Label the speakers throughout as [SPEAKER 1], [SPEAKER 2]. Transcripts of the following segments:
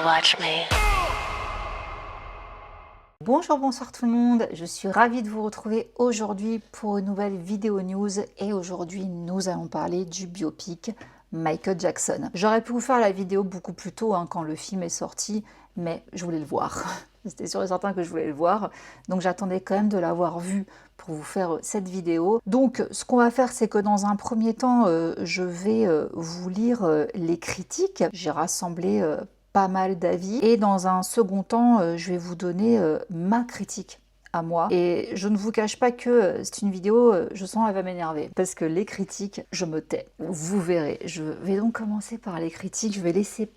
[SPEAKER 1] watch me.
[SPEAKER 2] Bonjour, bonsoir tout le monde, je suis ravie de vous retrouver aujourd'hui pour une nouvelle vidéo news et aujourd'hui nous allons parler du biopic Michael Jackson. J'aurais pu vous faire la vidéo beaucoup plus tôt quand le film est sorti, mais je voulais le voir. C'était sûr et certain que je voulais le voir, donc j'attendais quand même de l'avoir vu pour vous faire cette vidéo. Donc ce qu'on va faire, c'est que dans un premier temps, je vais vous lire les critiques. J'ai rassemblé pas mal d'avis et dans un second temps, je vais vous donner ma critique à moi. Et je ne vous cache pas que c'est une vidéo, je sens elle va m'énerver parce que les critiques, je me tais. Vous verrez. Je vais donc commencer par les critiques. Je vais laisser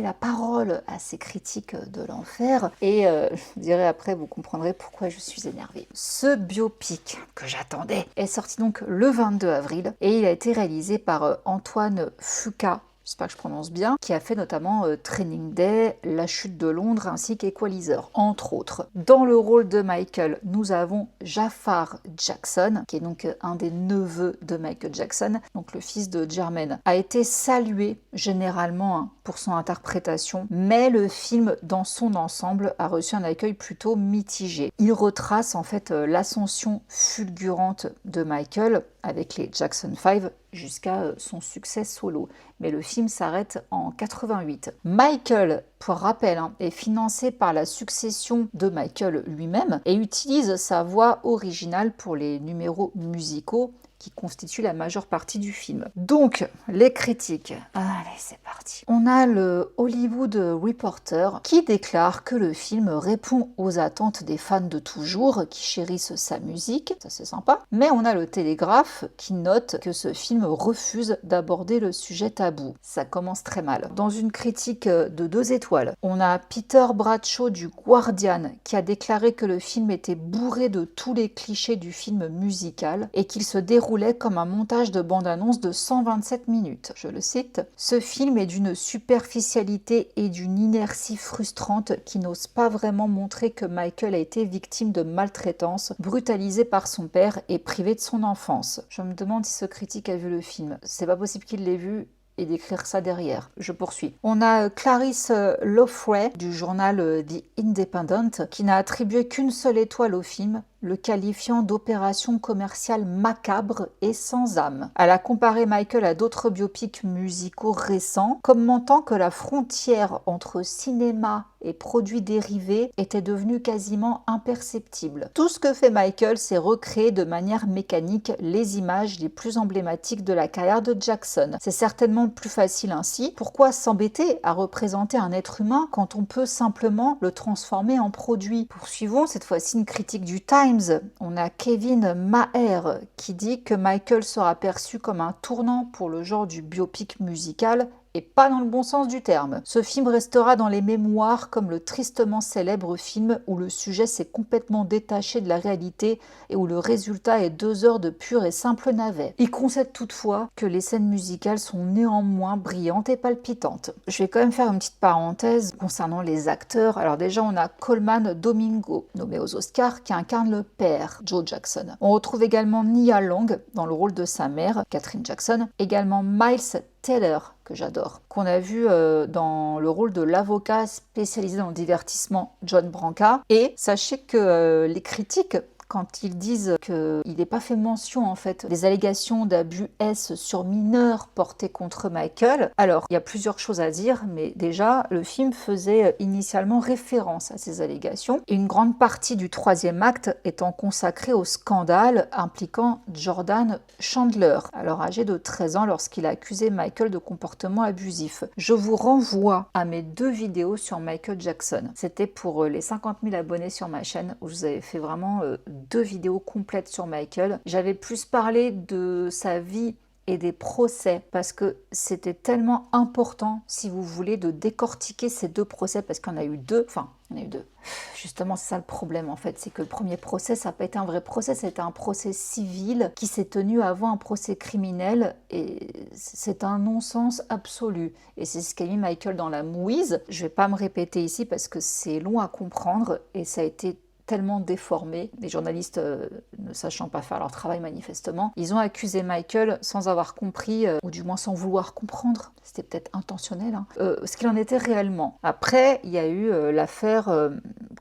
[SPEAKER 2] la parole à ces critiques de l'enfer et je vous dirai après, vous comprendrez pourquoi je suis énervée. Ce biopic que j'attendais est sorti donc le 22 avril et il a été réalisé par Antoine Fuqua. J'espère que je prononce bien, qui a fait notamment Training Day, La Chute de Londres ainsi qu'Equalizer, entre autres. Dans le rôle de Michael, nous avons Jafar Jackson, qui est donc un des neveux de Michael Jackson, donc le fils de Jermaine, a été salué généralement pour son interprétation, mais le film dans son ensemble a reçu un accueil plutôt mitigé. Il retrace en fait l'ascension fulgurante de Michael avec les Jackson 5 jusqu'à son succès solo. Mais le film s'arrête en 88. Michael, pour rappel, est financé par la succession de Michael lui-même et utilise sa voix originale pour les numéros musicaux qui constituent la majeure partie du film. Donc, les critiques. Allez, c'est parti. On a le Hollywood Reporter qui déclare que le film répond aux attentes des fans de toujours qui chérissent sa musique, ça c'est sympa, mais on a le Télégraphe qui note que ce film refuse d'aborder le sujet tabou. Ça commence très mal. Dans une critique de 2 étoiles, on a Peter Bradshaw du Guardian qui a déclaré que le film était bourré de tous les clichés du film musical et qu'il se déroulait comme un montage de bande-annonce de 127 minutes. Je le cite, « Ce film est d'une superficialité et d'une inertie frustrante qui n'ose pas vraiment montrer que Michael a été victime de maltraitance, brutalisé par son père et privé de son enfance. » Je me demande si ce critique a vu le film. C'est pas possible qu'il l'ait vu et d'écrire ça derrière. Je poursuis. On a Clarisse Loffray du journal The Independent qui n'a attribué qu'une seule étoile au film, le qualifiant d'opération commerciale macabre et sans âme. Elle a comparé Michael à d'autres biopics musicaux récents, commentant que la frontière entre cinéma et produits dérivés était devenue quasiment imperceptible. Tout ce que fait Michael, c'est recréer de manière mécanique les images les plus emblématiques de la carrière de Jackson. C'est certainement plus facile ainsi. Pourquoi s'embêter à représenter un être humain quand on peut simplement le transformer en produit? Poursuivons cette fois-ci une critique du Times. On a Kevin Maher qui dit que Michael sera perçu comme un tournant pour le genre du biopic musical et pas dans le bon sens du terme. Ce film restera dans les mémoires comme le tristement célèbre film où le sujet s'est complètement détaché de la réalité et où le résultat est 2 heures de pur et simple navet. Il concède toutefois que les scènes musicales sont néanmoins brillantes et palpitantes. Je vais quand même faire une petite parenthèse concernant les acteurs. Alors déjà, on a Coleman Domingo, nommé aux Oscars, qui incarne le père, Joe Jackson. On retrouve également Nia Long dans le rôle de sa mère, Catherine Jackson. Également Miles Taylor, que j'adore, qu'on a vu dans le rôle de l'avocat spécialisé dans le divertissement John Branca. Et sachez que les critiques, quand ils disent qu'il n'est pas fait mention en fait des allégations d'abus sur mineurs portées contre Michael, alors il y a plusieurs choses à dire, mais déjà le film faisait initialement référence à ces allégations et une grande partie du 3e acte étant consacrée au scandale impliquant Jordan Chandler, alors âgé de 13 ans lorsqu'il a accusé Michael de comportement abusif. Je vous renvoie à mes 2 vidéos sur Michael Jackson. C'était pour les 50 000 abonnés sur ma chaîne où je vous avais fait vraiment 2 vidéos complètes sur Michael. J'avais plus parlé de sa vie et des procès parce que c'était tellement important, si vous voulez, de décortiquer ces 2 procès parce qu'il y en a eu 2, enfin il y en a eu 2. Justement, c'est ça le problème en fait, c'est que le premier procès, ça n'a pas été un vrai procès, c'était un procès civil qui s'est tenu avant un procès criminel et c'est un non-sens absolu. Et c'est ce qu'a mis Michael dans la mouise. Je ne vais pas me répéter ici parce que c'est long à comprendre et ça a été tellement déformé. Les journalistes, ne sachant pas faire leur travail manifestement, ils ont accusé Michael sans avoir compris, ou du moins sans vouloir comprendre, c'était peut-être intentionnel, hein, ce qu'il en était réellement. Après, il y a eu l'affaire,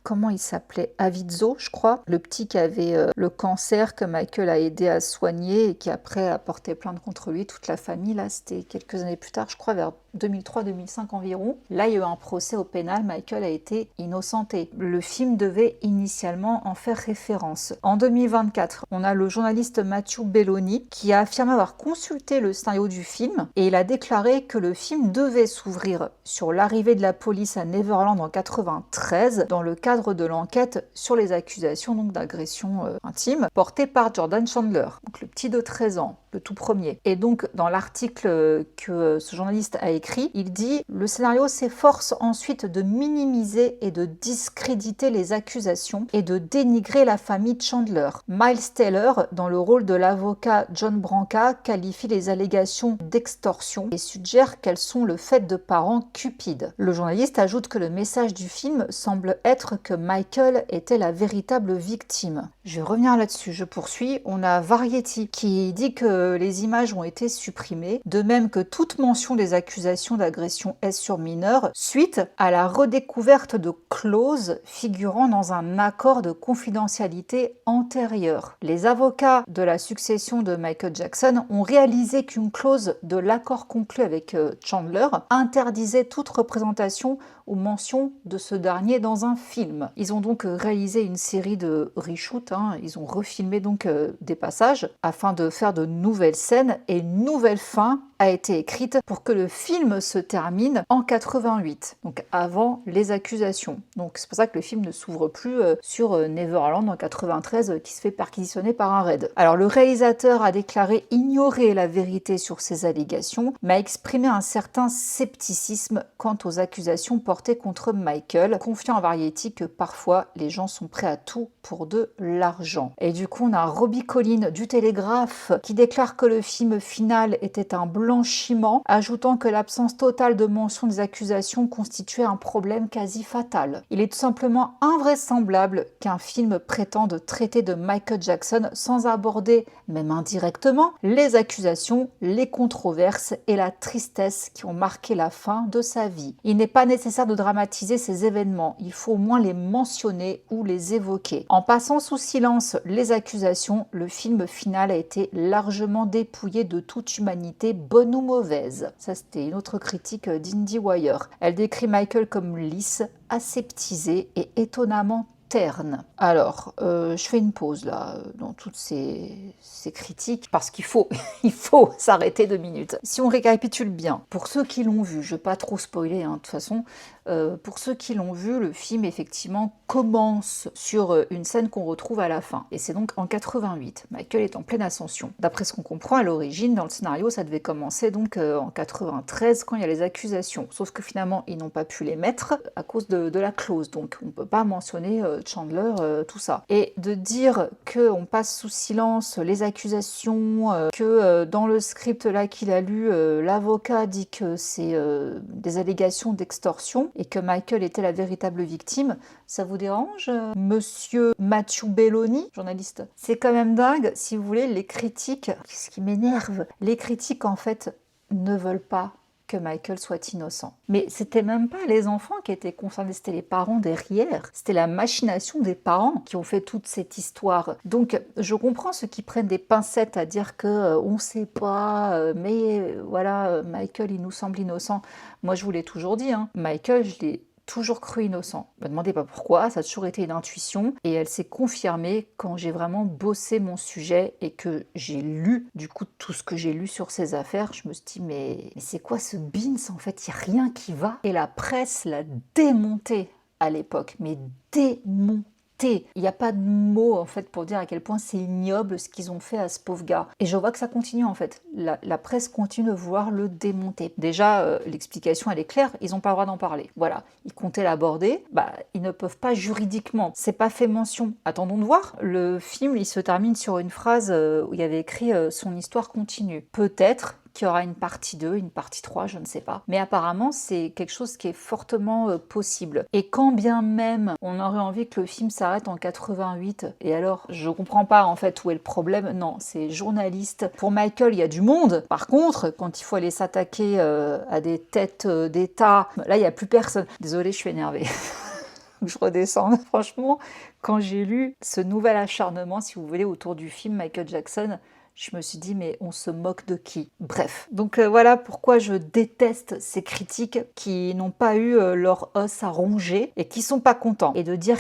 [SPEAKER 2] comment il s'appelait, Avizzo, je crois, le petit qui avait le cancer que Michael a aidé à soigner et qui après a porté plainte contre lui, toute la famille, là, c'était quelques années plus tard, je crois vers 2003-2005 environ. Là, il y a eu un procès au pénal, Michael a été innocenté. Le film devait initialement en faire référence. En 2024, on a le journaliste Matthew Belloni qui a affirmé avoir consulté le scénario du film et il a déclaré que le film devait s'ouvrir sur l'arrivée de la police à Neverland en 93 dans le cadre de l'enquête sur les accusations donc d'agression intime portées par Jordan Chandler, donc le petit de 13 ans, le tout premier. Et donc dans l'article que ce journaliste a écrit, il dit « Le scénario s'efforce ensuite de minimiser et de discréditer les accusations et de dénigrer la famille Chandler. Miles Taylor, dans le rôle de l'avocat John Branca, qualifie les allégations d'extorsion et suggère qu'elles sont le fait de parents cupides. Le journaliste ajoute que le message du film semble être que Michael était la véritable victime. Je vais revenir là-dessus, je poursuis. On a Variety qui dit que les images ont été supprimées, de même que toute mention des accusations d'agression S sur mineur, suite à la redécouverte de clauses figurant dans un accord de confidentialité antérieur. Les avocats de la succession de Michael Jackson ont réalisé qu'une clause de l'accord conclu avec Chandler interdisait toute représentation ou mention de ce dernier dans un film. Ils ont donc réalisé une série de reshoots, ils ont refilmé donc des passages afin de faire de nouvelles scènes et une nouvelle fin a été écrite pour que le film se termine en 88, donc avant les accusations. Donc c'est pour ça que le film ne s'ouvre plus sur Neverland en 93 qui se fait perquisitionner par un raid. Alors le réalisateur a déclaré ignorer la vérité sur ces allégations, mais a exprimé un certain scepticisme quant aux accusations portées contre Michael, confiant à Variety que parfois les gens sont prêts à tout pour de l'argent. Et du coup on a Robbie Collins du Télégraphe qui déclare que le film final était un blanchiment, ajoutant que l'absence totale de mention des accusations constituait un problème quasi fatal. Il est tout simplement invraisemblable qu'un film prétende traiter de Michael Jackson sans aborder, même indirectement, les accusations, les controverses et la tristesse qui ont marqué la fin de sa vie. Il n'est pas nécessaire de dramatiser ces événements, il faut au moins les mentionner ou les évoquer. En passant sous silence les accusations, le film final a été largement dépouillé de toute humanité, bonne ou mauvaise. Ça, c'était une autre critique d'IndieWire. Elle décrit Michael comme lisse, aseptisé et étonnamment terne. Alors, je fais une pause là dans toutes ces critiques parce qu'il faut, il faut s'arrêter 2 minutes. Si on récapitule bien, pour ceux qui l'ont vu, je ne vais pas trop spoiler de toute façon, pour ceux qui l'ont vu, le film effectivement commence sur une scène qu'on retrouve à la fin. Et c'est donc en 88. Michael est en pleine ascension. D'après ce qu'on comprend à l'origine, dans le scénario, ça devait commencer donc en 93 quand il y a les accusations. Sauf que finalement, ils n'ont pas pu les mettre à cause de la clause. Donc on ne peut pas mentionner Chandler, tout ça. Et de dire qu'on passe sous silence les accusations, que dans le script là qu'il a lu, l'avocat dit que c'est des allégations d'extorsion et que Michael était la véritable victime, ça vous dérange, monsieur Matthew Belloni, journaliste? C'est quand même dingue, si vous voulez, les critiques, ce qui m'énerve, les critiques en fait ne veulent pas que Michael soit innocent. Mais c'était même pas les enfants qui étaient concernés, c'était les parents derrière. C'était la machination des parents qui ont fait toute cette histoire. Donc je comprends ceux qui prennent des pincettes à dire que on sait pas, mais voilà, Michael il nous semble innocent. Moi je vous l'ai toujours dit, Michael je l'ai toujours cru innocent. Ne me demandez pas pourquoi, ça a toujours été une intuition et elle s'est confirmée quand j'ai vraiment bossé mon sujet et que j'ai lu du coup tout ce que j'ai lu sur ces affaires. Je me suis dit mais c'est quoi ce Beans en fait, il n'y a rien qui va. Et la presse l'a démonté à l'époque, mais démonté. Il n'y a pas de mots en fait pour dire à quel point c'est ignoble ce qu'ils ont fait à ce pauvre gars. Et je vois que ça continue en fait. La presse continue de vouloir le démonter. Déjà, l'explication elle est claire, ils n'ont pas le droit d'en parler. Voilà, ils comptaient l'aborder, ils ne peuvent pas juridiquement. C'est pas fait mention. Attendons de voir. Le film il se termine sur une phrase où il y avait écrit son histoire continue. Peut-être qu'il y aura une partie 2, une partie 3, je ne sais pas. Mais apparemment, c'est quelque chose qui est fortement possible. Et quand bien même on aurait envie que le film s'arrête en 88, et alors, je comprends pas en fait où est le problème. Non, c'est journaliste. Pour Michael, il y a du monde. Par contre, quand il faut aller s'attaquer à des têtes d'État, là, il n'y a plus personne. Désolée, je suis énervée. Je redescends. Franchement, quand j'ai lu ce nouvel acharnement, si vous voulez, autour du film Michael Jackson, je me suis dit, mais on se moque de qui? Bref. Donc voilà pourquoi je déteste ces critiques qui n'ont pas eu leur os à ronger et qui sont pas contents. Et de dire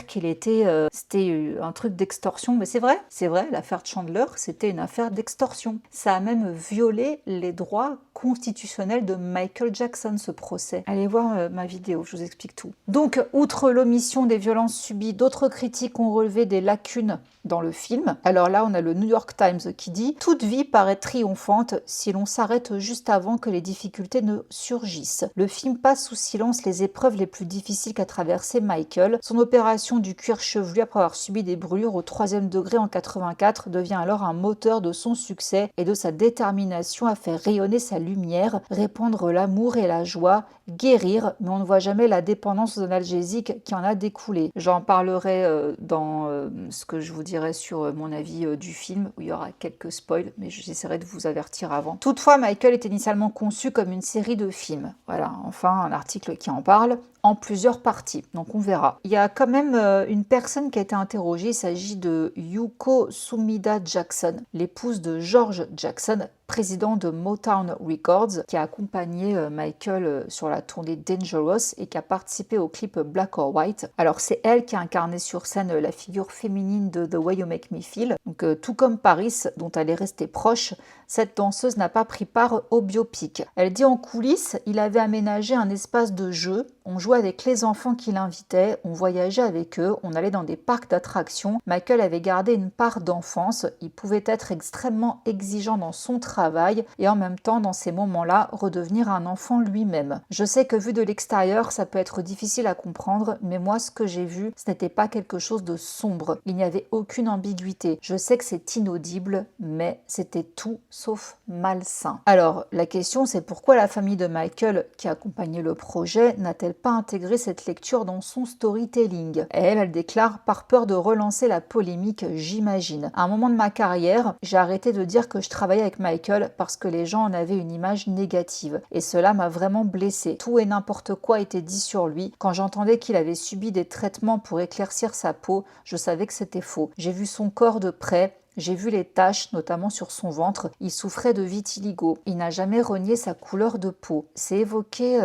[SPEAKER 2] c'était un truc d'extorsion, mais c'est vrai, l'affaire de Chandler, c'était une affaire d'extorsion. Ça a même violé les droits constitutionnels de Michael Jackson, ce procès. Allez voir ma vidéo, je vous explique tout. Donc, outre l'omission des violences subies, d'autres critiques ont relevé des lacunes dans le film. Alors là, on a le New York Times qui dit « Toute vie paraît triomphante si l'on s'arrête juste avant que les difficultés ne surgissent. Le film passe sous silence les épreuves les plus difficiles qu'a traversé Michael. Son opération du cuir chevelu après avoir subi des brûlures au 3e degré en 84 devient alors un moteur de son succès et de sa détermination à faire rayonner sa lumière, répandre l'amour et la joie, guérir, mais on ne voit jamais la dépendance aux analgésiques qui en a découlé. » J'en parlerai dans ce que je vous dirai sur mon avis du film, où il y aura quelques spoils, mais j'essaierai de vous avertir avant. Toutefois, Michael est initialement conçu comme une série de films. Voilà, enfin un article qui en parle, en plusieurs parties, donc on verra. Il y a quand même une personne qui a été interrogée, il s'agit de Yuko Sumida Jackson, l'épouse de George Jackson, président de Motown Records, qui a accompagné Michael sur la tournée Dangerous et qui a participé au clip Black or White. Alors c'est elle qui a incarné sur scène la figure féminine de The Way You Make Me Feel. Donc tout comme Paris, dont elle est restée proche, cette danseuse n'a pas pris part au biopic. Elle dit en coulisses, il avait aménagé un espace de jeu, on jouait avec les enfants qui l'invitaient, on voyageait avec eux, on allait dans des parcs d'attractions. Michael avait gardé une part d'enfance, il pouvait être extrêmement exigeant dans son travail et en même temps, dans ces moments-là, redevenir un enfant lui-même. Je sais que vu de l'extérieur, ça peut être difficile à comprendre, mais moi, ce que j'ai vu, ce n'était pas quelque chose de sombre. Il n'y avait aucune ambiguïté. Je sais que c'est inaudible, mais c'était tout sauf malsain. Alors, la question, c'est pourquoi la famille de Michael, qui accompagnait le projet, n'a-t-elle pas intégré cette lecture dans son storytelling? Elle déclare « Par peur de relancer la polémique, j'imagine. À un moment de ma carrière, j'ai arrêté de dire que je travaillais avec Michael parce que les gens en avaient une image négative. Et cela m'a vraiment blessée. Tout et n'importe quoi était dit sur lui. Quand j'entendais qu'il avait subi des traitements pour éclaircir sa peau, je savais que c'était faux. J'ai vu son corps de près. J'ai vu les taches, notamment sur son ventre. Il souffrait de vitiligo. Il n'a jamais renié sa couleur de peau. C'est évoqué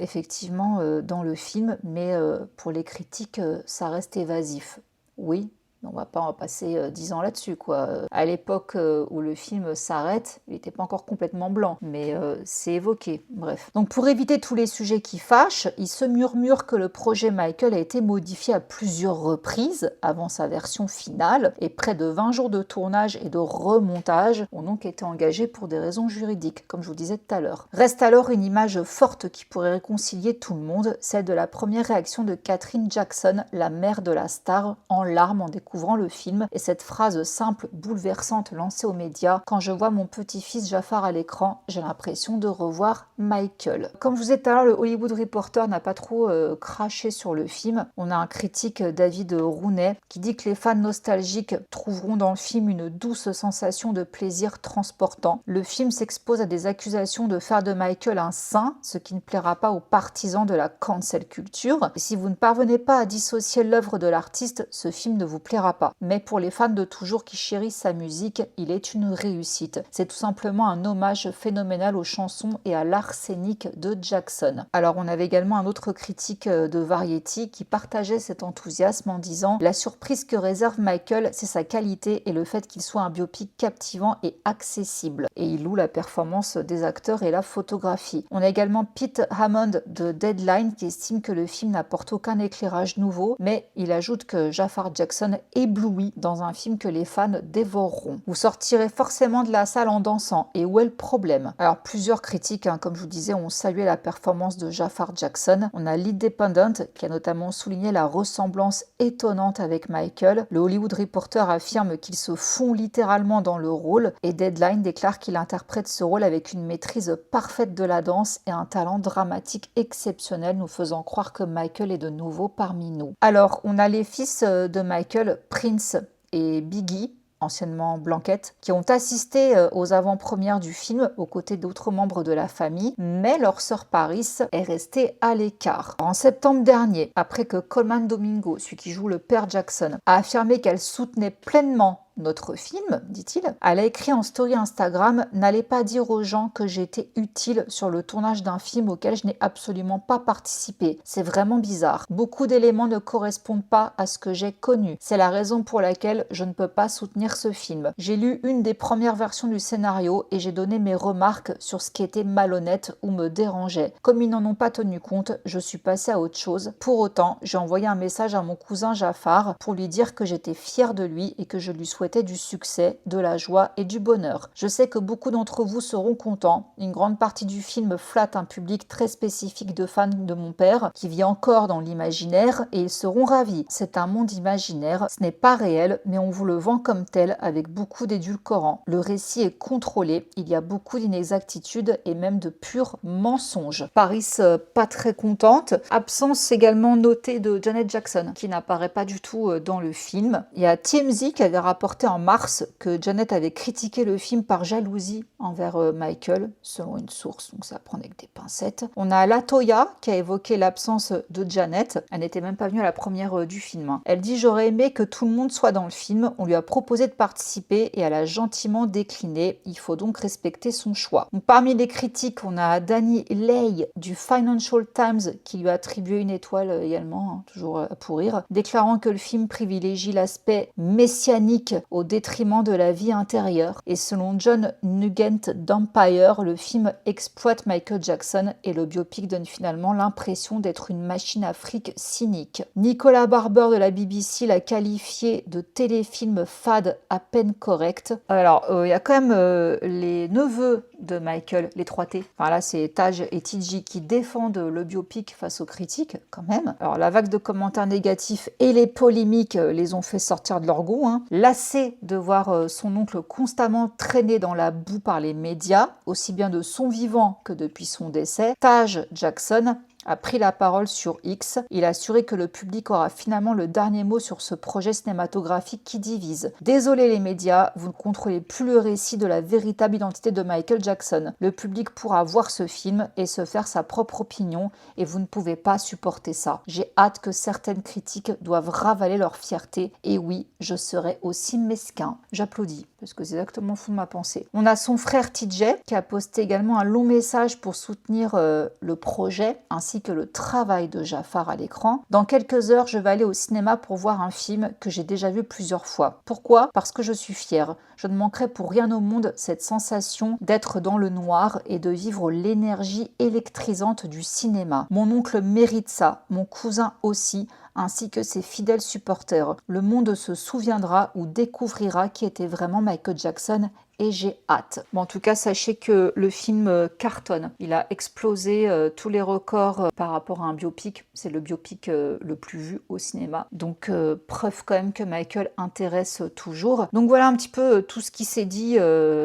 [SPEAKER 2] effectivement dans le film, mais pour les critiques, ça reste évasif. Oui, on va pas en passer 10 ans là-dessus, quoi. À l'époque où le film s'arrête, il n'était pas encore complètement blanc, mais c'est évoqué, bref. Donc pour éviter tous les sujets qui fâchent, il se murmure que le projet Michael a été modifié à plusieurs reprises avant sa version finale, et près de 20 jours de tournage et de remontage ont donc été engagés pour des raisons juridiques, comme je vous disais tout à l'heure. Reste alors une image forte qui pourrait réconcilier tout le monde, celle de la première réaction de Katherine Jackson, la mère de la star, en larmes en découvrant le film, et cette phrase simple, bouleversante lancée aux médias: « Quand je vois mon petit-fils Jafar à l'écran, j'ai l'impression de revoir Michael. » Comme je vous ai tout à l'heure, le Hollywood Reporter n'a pas trop craché sur le film. On a un critique, David Rounet, qui dit que les fans nostalgiques trouveront dans le film une douce sensation de plaisir transportant. Le film s'expose à des accusations de faire de Michael un saint, ce qui ne plaira pas aux partisans de la cancel culture. Et si vous ne parvenez pas à dissocier l'œuvre de l'artiste, ce film ne vous plaira pas. Mais pour les fans de toujours qui chérissent sa musique, il est une réussite. C'est tout simplement un hommage phénoménal aux chansons et à l'arsenic de Jackson. Alors on avait également un autre critique de Variety qui partageait cet enthousiasme en disant « La surprise que réserve Michael, c'est sa qualité et le fait qu'il soit un biopic captivant et accessible. » Et il loue la performance des acteurs et la photographie. On a également Pete Hammond de Deadline qui estime que le film n'apporte aucun éclairage nouveau, mais il ajoute que Jafar Jackson ébloui dans un film que les fans dévoreront. Vous sortirez forcément de la salle en dansant. Et où est le problème? Alors plusieurs critiques, comme je vous disais, ont salué la performance de Jafar Jackson. On a l'Independent qui a notamment souligné la ressemblance étonnante avec Michael. Le Hollywood Reporter affirme qu'il se fond littéralement dans le rôle et Deadline déclare qu'il interprète ce rôle avec une maîtrise parfaite de la danse et un talent dramatique exceptionnel, nous faisant croire que Michael est de nouveau parmi nous. Alors, on a les fils de Michael, Prince et Biggie, anciennement Blanquette, qui ont assisté aux avant-premières du film aux côtés d'autres membres de la famille, mais leur sœur Paris est restée à l'écart. En septembre dernier, après que Coleman Domingo, celui qui joue le père Jackson, a affirmé qu'elle soutenait pleinement notre film, dit-il, elle a écrit en story Instagram « N'allez pas dire aux gens que j'ai été utile sur le tournage d'un film auquel je n'ai absolument pas participé. C'est vraiment bizarre. Beaucoup d'éléments ne correspondent pas à ce que j'ai connu. C'est la raison pour laquelle je ne peux pas soutenir ce film. J'ai lu une des premières versions du scénario et j'ai donné mes remarques sur ce qui était malhonnête ou me dérangeait. Comme ils n'en ont pas tenu compte, je suis passée à autre chose. Pour autant, j'ai envoyé un message à mon cousin Jafar pour lui dire que j'étais fière de lui et que je lui souhaitais du succès, de la joie et du bonheur. Je sais que beaucoup d'entre vous seront contents. Une grande partie du film flatte un public très spécifique de fans de mon père qui vit encore dans l'imaginaire et ils seront ravis. C'est un monde imaginaire, ce n'est pas réel, mais on vous le vend comme tel avec beaucoup d'édulcorants. Le récit est contrôlé, il y a beaucoup d'inexactitudes et même de purs mensonges. Paris pas très contente. Absence également notée de Janet Jackson qui n'apparaît pas du tout dans le film. Il y a TMZ qui avait rapporté en mars que Janet avait critiqué le film par jalousie envers Michael, selon une source, donc ça prend avec des pincettes. On a Latoya qui a évoqué l'absence de Janet, elle n'était même pas venue à la première du film. Elle dit « J'aurais aimé que tout le monde soit dans le film, on lui a proposé de participer et elle a gentiment décliné, il faut donc respecter son choix. » Donc, parmi les critiques, on a Danny Lay du Financial Times qui lui a attribué une étoile également, toujours à pourrir, déclarant que le film privilégie l'aspect messianique au détriment de la vie intérieure. Et selon John Nugent d'Empire, le film exploite Michael Jackson et le biopic donne finalement l'impression d'être une machine à fric cynique. Nicolas Barber de la BBC l'a qualifié de téléfilm fade à peine correct. Alors, il y a quand même les neveux de Michael, les 3T. Enfin là, c'est Taj et TJ qui défendent le biopic face aux critiques, quand même. Alors, la vague de commentaires négatifs et les polémiques les ont fait sortir de leur goût. Lassé de voir son oncle constamment traîné dans la boue par les médias, aussi bien de son vivant que depuis son décès, Taj Jackson a pris la parole sur X. Il a assuré que le public aura finalement le dernier mot sur ce projet cinématographique qui divise. Désolé les médias, vous ne contrôlez plus le récit de la véritable identité de Michael Jackson. Le public pourra voir ce film et se faire sa propre opinion et vous ne pouvez pas supporter ça. J'ai hâte que certaines critiques doivent ravaler leur fierté et oui, je serai aussi mesquin. J'applaudis parce que c'est exactement le fond de ma pensée. On a son frère TJ qui a posté également un long message pour soutenir le projet ainsi que le travail de Jafar à l'écran. Dans quelques heures, je vais aller au cinéma pour voir un film que j'ai déjà vu plusieurs fois. Pourquoi? Parce que je suis fière. Je ne manquerai pour rien au monde cette sensation d'être dans le noir et de vivre l'énergie électrisante du cinéma. Mon oncle mérite ça, mon cousin aussi, ainsi que ses fidèles supporters. Le monde se souviendra ou découvrira qui était vraiment Michael Jackson et j'ai hâte. Bon, en tout cas, sachez que le film cartonne. Il a explosé tous les records par rapport à un biopic. C'est le biopic le plus vu au cinéma. Donc, preuve quand même que Michael intéresse toujours. Donc voilà un petit peu tout ce qui s'est dit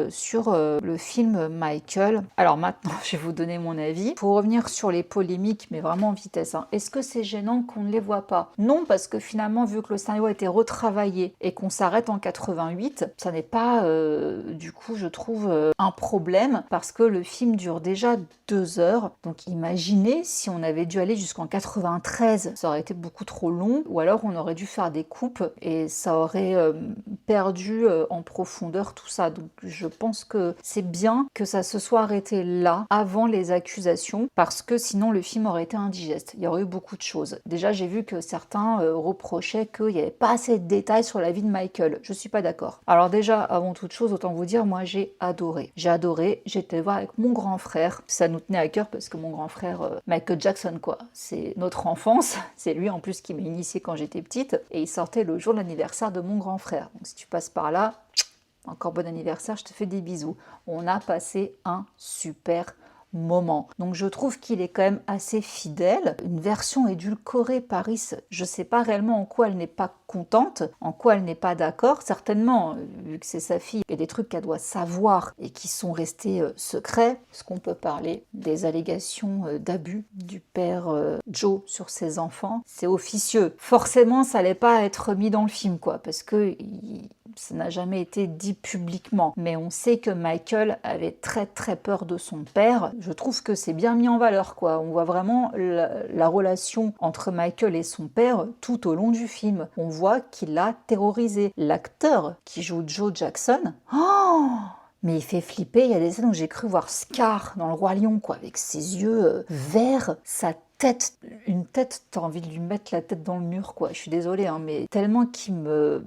[SPEAKER 2] sur le film Michael. Alors maintenant, je vais vous donner mon avis. Pour revenir sur les polémiques, mais vraiment en vitesse. Est-ce que c'est gênant qu'on ne les voit pas? Non, parce que finalement, vu que le scénario a été retravaillé et qu'on s'arrête en 88, ça n'est pas du coup, je trouve un problème parce que le film dure déjà 2 heures. Donc imaginez si on avait dû aller jusqu'en 93, ça aurait été beaucoup trop long ou alors on aurait dû faire des coupes et ça aurait perdu en profondeur tout ça. Donc je pense que c'est bien que ça se soit arrêté là avant les accusations parce que sinon le film aurait été indigeste. Il y aurait eu beaucoup de choses. Déjà, j'ai vu que certains reprochaient qu'il n'y avait pas assez de détails sur la vie de Michael. Je suis pas d'accord. Alors déjà, avant toute chose, autant vous dire, moi j'ai adoré. J'ai adoré, j'étais voir avec mon grand frère. Ça nous tenait à cœur parce que mon grand frère, Michael Jackson quoi, c'est notre enfance. C'est lui en plus qui m'a initiée quand j'étais petite. Et il sortait le jour de l'anniversaire de mon grand frère. Donc si tu passes par là, encore bon anniversaire, je te fais des bisous. On a passé un super moment. Donc je trouve qu'il est quand même assez fidèle. Une version édulcorée, Paris, je ne sais pas réellement en quoi elle n'est pas contente, en quoi elle n'est pas d'accord. Certainement, vu que c'est sa fille, il y a des trucs qu'elle doit savoir et qui sont restés secrets. Est-ce qu'on peut parler des allégations d'abus du père Joe sur ses enfants? C'est officieux. Forcément, ça n'allait pas être mis dans le film, quoi, parce que ça n'a jamais été dit publiquement. Mais on sait que Michael avait très très peur de son père. Je trouve que c'est bien mis en valeur, quoi. On voit vraiment la relation entre Michael et son père tout au long du film. On voit qu'il l'a terrorisé. L'acteur qui joue Joe Jackson, oh, mais il fait flipper. Il y a des scènes où j'ai cru voir Scar dans Le Roi Lion, quoi, avec ses yeux verts, sa tête, une tête, t'as envie de lui mettre la tête dans le mur, quoi. Je suis désolée, hein, mais tellement qu'il me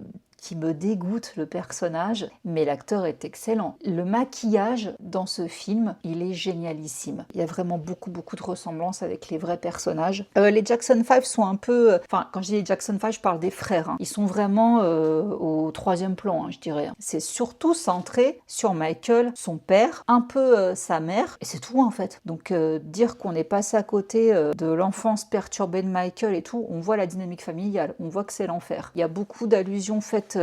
[SPEAKER 2] dégoûte le personnage, mais l'acteur est excellent. Le maquillage dans ce film, il est génialissime. Il y a vraiment beaucoup de ressemblances avec les vrais personnages. Les Jackson 5 sont un peu... Enfin, quand je dis les Jackson 5, je parle des frères. Hein. Ils sont vraiment au troisième plan, hein, je dirais. C'est surtout centré sur Michael, son père, un peu sa mère, et c'est tout en fait. Donc dire qu'on est passé à côté de l'enfance perturbée de Michael et tout, on voit la dynamique familiale, on voit que c'est l'enfer. Il y a beaucoup d'allusions faites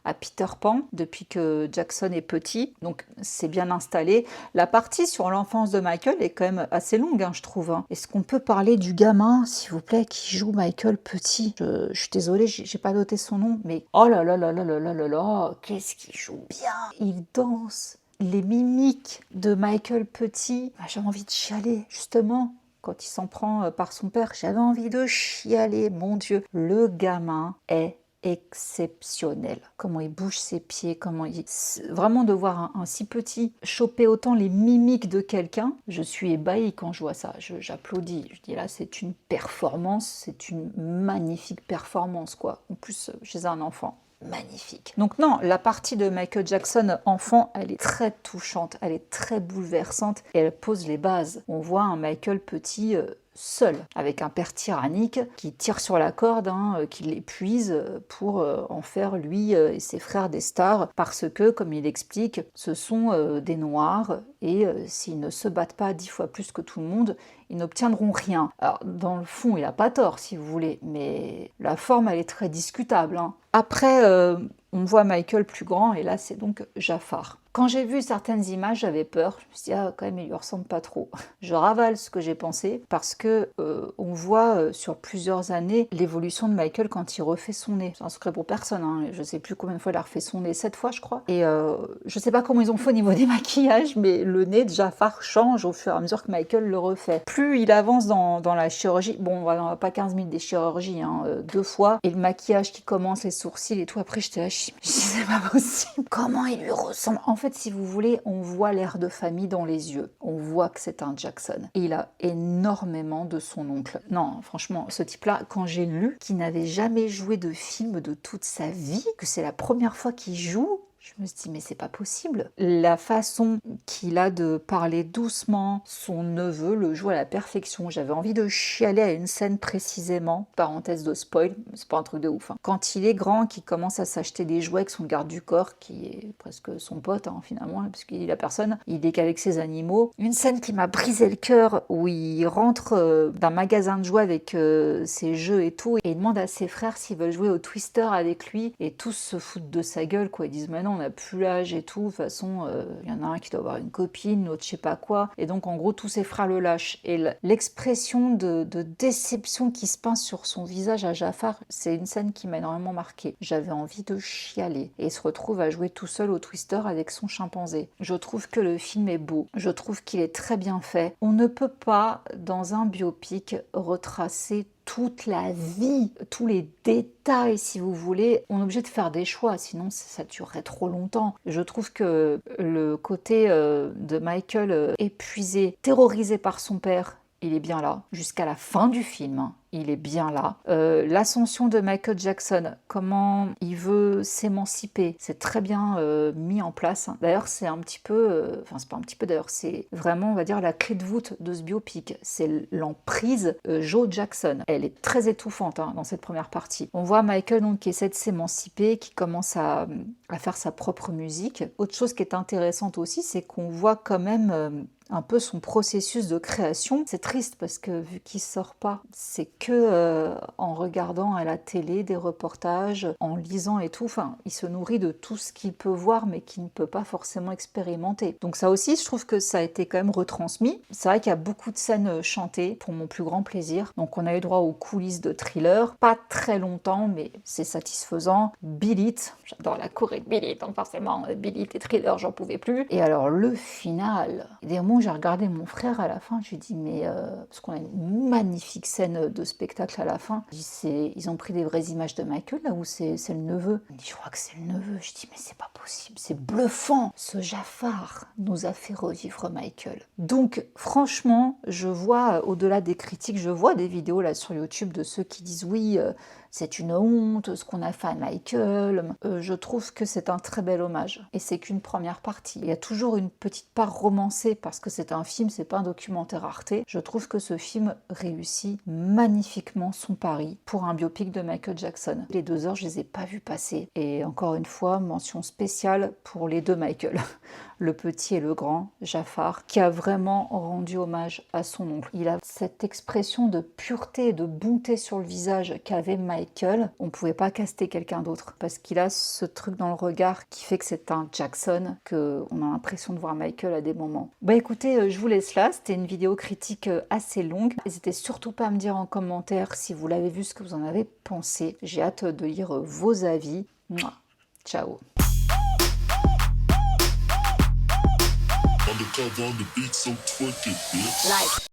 [SPEAKER 2] à Peter Pan depuis que Jackson est petit, donc c'est bien installé. La partie sur l'enfance de Michael est quand même assez longue, hein, je trouve. Hein. Est-ce qu'on peut parler du gamin, s'il vous plaît, qui joue Michael petit? Je suis désolée, j'ai pas noté son nom, mais oh là là là là là là là là, qu'est-ce qu'il joue bien! Il danse, les mimiques de Michael petit, j'ai envie de chialer, justement. Quand il s'en prend par son père, j'avais envie de chialer, mon Dieu. Le gamin est exceptionnel. Comment il bouge ses pieds, comment il... Vraiment de voir un si petit choper autant les mimiques de quelqu'un, je suis ébahie quand je vois ça. J'applaudis. Je dis là, c'est une performance, c'est une magnifique performance, quoi. En plus, chez un enfant. Magnifique. Donc non, la partie de Michael Jackson enfant, elle est très touchante, elle est très bouleversante et elle pose les bases. On voit un Michael petit seul, avec un père tyrannique qui tire sur la corde, hein, qui l'épuise pour en faire lui et ses frères des stars, parce que, comme il explique, ce sont des noirs et s'ils ne se battent pas 10 fois plus que tout le monde, ils n'obtiendront rien. Alors, dans le fond, il n'a pas tort, si vous voulez, mais la forme, elle est très discutable. Hein. Après, on voit Michael plus grand, et là, c'est donc Jafar. Quand j'ai vu certaines images, j'avais peur. Je me suis dit, ah, quand même, il lui ressemble pas trop. Je ravale ce que j'ai pensé, parce que on voit sur plusieurs années l'évolution de Michael quand il refait son nez. C'est un secret pour personne, hein. Je sais plus combien de fois il a refait son nez, 7 fois, je crois. Et je sais pas comment ils ont fait au niveau des maquillages, mais le nez de Jafar change au fur et à mesure que Michael le refait. Plus il avance dans la chirurgie, bon, on va pas 15 000 des chirurgies, hein, 2 fois, et le maquillage qui commence, les sourcils et tout, après j'étais là, je dis, c'est pas possible. Comment il lui ressemble? En fait, si vous voulez, on voit l'air de famille dans les yeux. On voit que c'est un Jackson. Et il a énormément de son oncle. Non, franchement, ce type-là, quand j'ai lu qu'il n'avait jamais joué de film de toute sa vie, que c'est la première fois qu'il joue, je me suis dit, mais c'est pas possible. La façon qu'il a de parler doucement, son neveu le joue à la perfection. J'avais envie de chialer à une scène précisément, parenthèse de spoil, c'est pas un truc de ouf. Hein. Quand il est grand, qu'il commence à s'acheter des jouets avec son garde du corps, qui est presque son pote hein, finalement, parce qu'il a personne, il est qu'avec ses animaux. Une scène qui m'a brisé le cœur, où il rentre d'un magasin de jouets avec ses jeux et tout, et il demande à ses frères s'ils veulent jouer au Twister avec lui, et tous se foutent de sa gueule, quoi. Ils disent, mais non, on n'a plus l'âge et tout, de toute façon, il y en a un qui doit avoir une copine, l'autre je sais pas quoi, et donc en gros tous ses frères le lâchent. Et l'expression de déception qui se peint sur son visage à Jafar, c'est une scène qui m'a énormément marquée. J'avais envie de chialer. Et il se retrouve à jouer tout seul au Twister avec son chimpanzé. Je trouve que le film est beau, je trouve qu'il est très bien fait. On ne peut pas, dans un biopic, retracer toute la vie, tous les détails si vous voulez, on est obligé de faire des choix, sinon ça durerait trop longtemps. Je trouve que le côté de Michael épuisé, terrorisé par son père, il est bien là. Jusqu'à la fin du film, hein, il est bien là. L'ascension de Michael Jackson, comment il veut s'émanciper, c'est très bien mis en place. D'ailleurs, c'est un petit peu, enfin c'est pas un petit peu d'ailleurs, c'est vraiment, on va dire, la clé de voûte de ce biopic. C'est l'emprise Joe Jackson. Elle est très étouffante hein, dans cette première partie. On voit Michael donc qui essaie de s'émanciper, qui commence à faire sa propre musique. Autre chose qui est intéressante aussi, c'est qu'on voit quand même un peu son processus de création. C'est triste parce que vu qu'il sort pas, c'est que en regardant à la télé des reportages, en lisant et tout, enfin, il se nourrit de tout ce qu'il peut voir mais qu'il ne peut pas forcément expérimenter. Donc ça aussi, je trouve que ça a été quand même retransmis. C'est vrai qu'il y a beaucoup de scènes chantées pour mon plus grand plaisir. Donc on a eu droit aux coulisses de Thriller, pas très longtemps, mais c'est satisfaisant. Beat It, j'adore la choré de Beat It, donc forcément Beat It et Thriller, j'en pouvais plus. Et alors le final, des moments où j'ai regardé mon frère à la fin, je lui dis mais parce qu'on a une magnifique scène de spectacle à la fin. Je dis ils ont pris des vraies images de Michael là où c'est le neveu. Il me dit je crois que c'est le neveu. Je dis mais c'est pas possible, c'est bluffant. Ce Jafar nous a fait revivre Michael. Donc franchement, je vois au-delà des critiques, je vois des vidéos là sur YouTube de ceux qui disent oui. C'est une honte, ce qu'on a fait à Michael. Je trouve que c'est un très bel hommage. Et c'est qu'une première partie. Il y a toujours une petite part romancée parce que c'est un film, c'est pas un documentaire Arte. Je trouve que ce film réussit magnifiquement son pari pour un biopic de Michael Jackson. Les 2 heures, je les ai pas vues passer. Et encore une fois, mention spéciale pour les 2 Michael. Le petit et le grand, Jafar, qui a vraiment rendu hommage à son oncle. Il a cette expression de pureté et de bonté sur le visage qu'avait Michael. On ne pouvait pas caster quelqu'un d'autre parce qu'il a ce truc dans le regard qui fait que c'est un Jackson, qu'on a l'impression de voir Michael à des moments. Bah écoutez, je vous laisse là. C'était une vidéo critique assez longue. N'hésitez surtout pas à me dire en commentaire si vous l'avez vu, ce que vous en avez pensé. J'ai hâte de lire vos avis. Mouah. Ciao.
[SPEAKER 1] Undercover on the beat, so twerk it, bitch. Like.